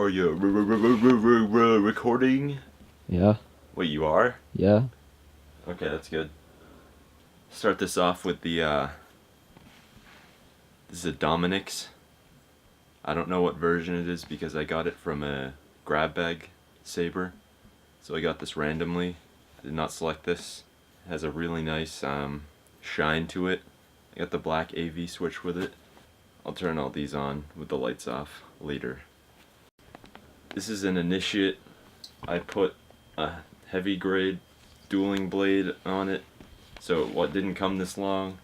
Are you recording? Yeah. Wait, you are? Yeah. Okay, that's good. Start this off with the, this is a Dominic's. I don't know what version it is because I got it from a grab bag saber. So I got this randomly. I did not select this. It has a really nice shine to it. I got the black AV switch with it. I'll turn all these on with the lights off later. This is an initiate. I put a heavy grade dueling blade on it, so what didn't come this long,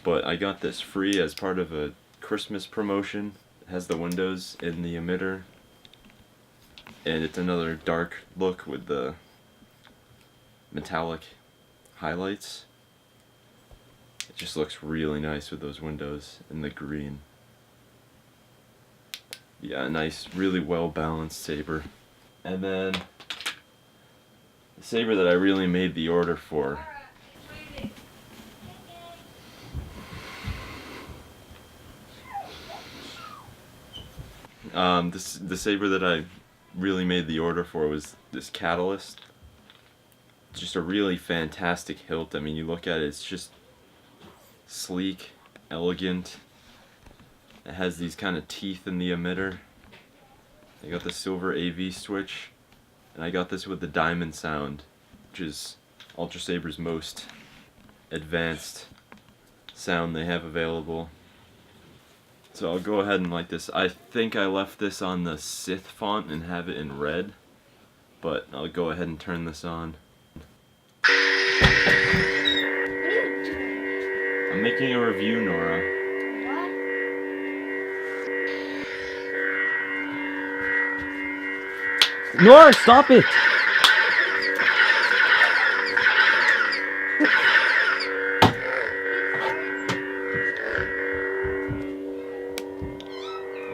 but I got this free as part of a Christmas promotion. It has the windows in the emitter, and it's another dark look with the metallic highlights. It just looks really nice with those windows and the green. Yeah, a nice, really well balanced saber. And then the saber that I really made the order for. The saber that I really made the order for was this Catalyst. Just a really fantastic hilt. I mean, you look at it, it's just sleek, elegant. It has these kind of teeth in the emitter. I got the silver AV switch, and I got this with the diamond sound, which is Ultrasabers' most advanced sound they have available. So I'll go ahead and light this. I think I left this on the Sith font and have it in red, but I'll go ahead and turn this on. I'm making a review, Nora. Nora, stop it!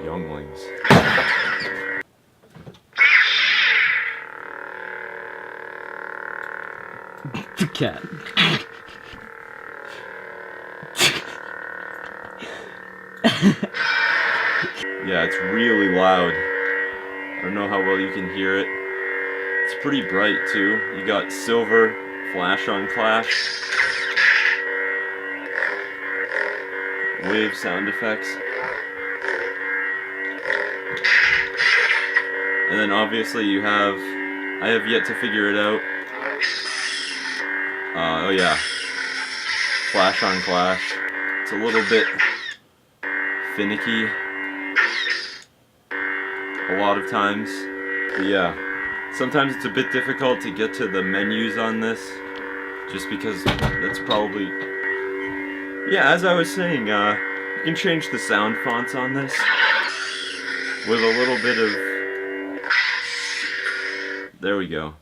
Younglings. The cat. Yeah, it's really loud. I don't know how well you can hear it. It's pretty bright too. You got silver flash on clash, wave sound effects, and then obviously you have, I have yet to figure it out. Oh yeah, flash on clash. It's a little bit finicky a lot of times, but yeah, sometimes it's a bit difficult to get to the menus on this, just because that's probably, yeah, as I was saying, you can change the sound fonts on this with a little bit of, there we go.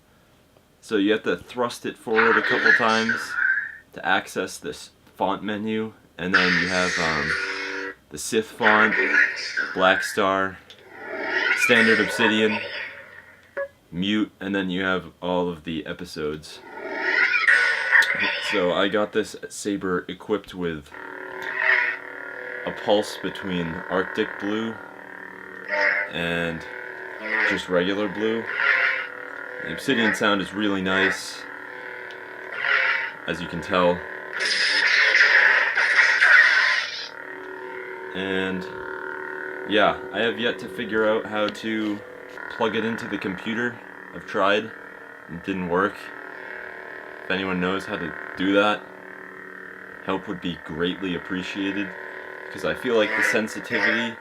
So you have to thrust it forward a couple times to access this font menu, and then you have the Sith font, Black Star, Standard Obsidian, Mute, and then you have all of the episodes. So I got this saber equipped with a pulse between Arctic blue and just regular blue. The obsidian sound is really nice, as you can tell. And yeah, I have yet to figure out how to plug it into the computer. I've tried, it didn't work. If anyone knows how to do that, help would be greatly appreciated, because I feel like the sensitivity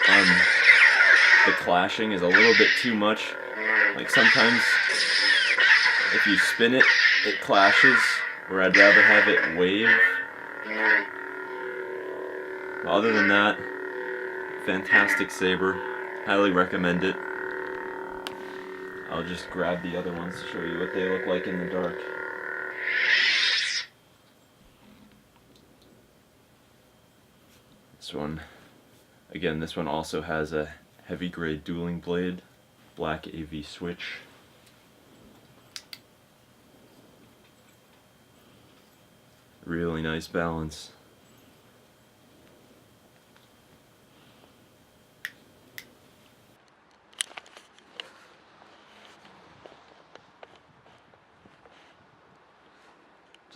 on the clashing is a little bit too much. Like sometimes if you spin it, it clashes, where I'd rather have it wave. But other than that, fantastic saber, highly recommend it. I'll just grab the other ones to show you what they look like in the dark. This one, again, this one also has a heavy grade dueling blade, black AV switch. Really nice balance.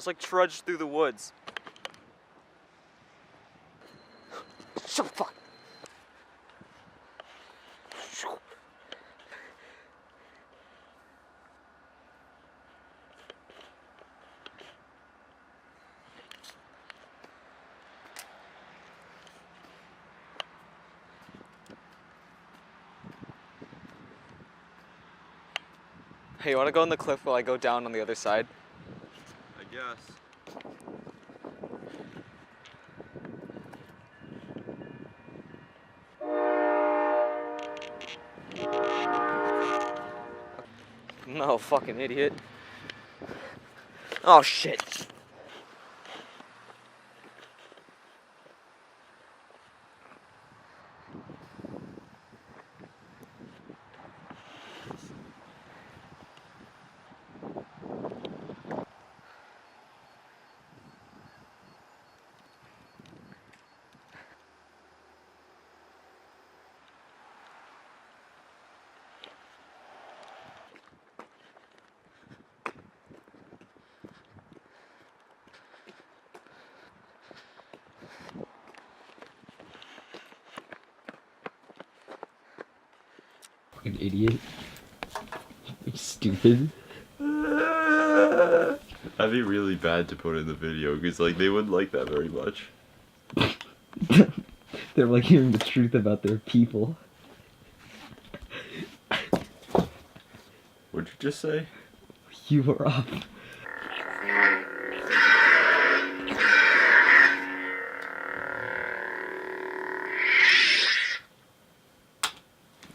Just like trudge through the woods. Shut the fuck. Hey, you wanna go on the cliff while I go down on the other side? I guess. No, fucking idiot. Oh shit. Fucking idiot. You stupid. That'd be really bad to put in the video because like they wouldn't like that very much. They're like hearing the truth about their people. What'd you just say? You were up.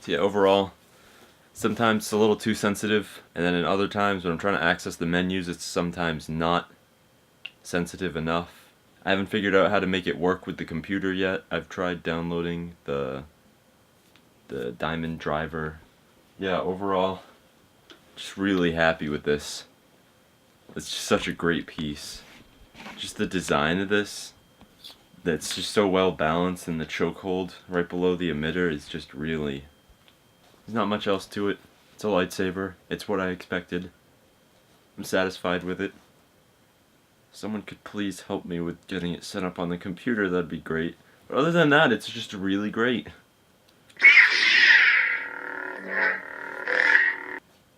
So yeah, overall, sometimes it's a little too sensitive, and then in other times when I'm trying to access the menus, it's sometimes not sensitive enough. I haven't figured out how to make it work with the computer yet. I've tried downloading the Diamond driver. Yeah, overall, just really happy with this. It's just such a great piece. Just the design of this, that's just so well balanced, and the chokehold right below the emitter is just really... There's not much else to it. It's a lightsaber. It's what I expected. I'm satisfied with it. If someone could please help me with getting it set up on the computer, that'd be great. But other than that, it's just really great.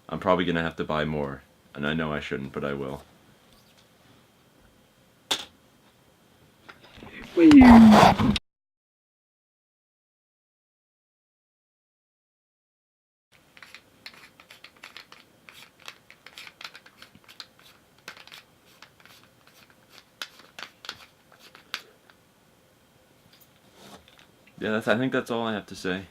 I'm probably gonna have to buy more. And I know I shouldn't, but I will. Yeah, I think that's all I have to say.